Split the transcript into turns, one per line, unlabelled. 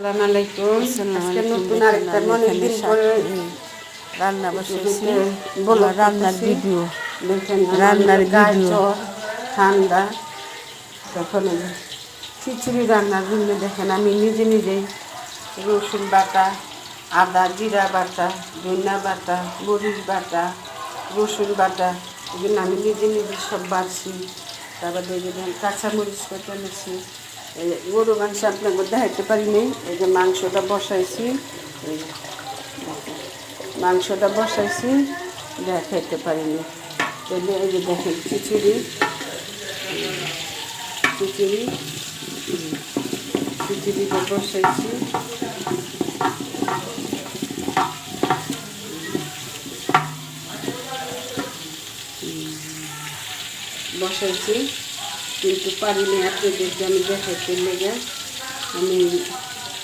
আসসালামু আলাইকুম। আজকে নতুন আরেকটা অনেকদিন পরে
রান্না বসেছি।
রান্নার ভিডিও দেখেন। রান্নার ভিডিও ঠান্ডা তখন খিচুড়ি রান্নার জন্য দেখেন আমি নিজেই রসুন বাটা, আদা জিরা বাটা, ধনিয়া বাটা, মরিচ বাটা, রসুন বাটা এগুলো আমি নিজে সব বাড়ছি। তারপর দেখবেন কাঁচামরিচ কেটে নিচ্ছি। গরু মাংস আপনাকে দেখাইতে পারিনি। এই যে মাংসটা বসাইছি, মাংসটা বসাইছি দেখাইতে পারিনি। তাহলে এই যে দেখেন খিচুড়ি খিচুড়ি খিচুড়িটা বসাইছি। বসাইছি কিন্তু পারিনি আপনাদেরকে আমি দেখাইতে লেগে আমি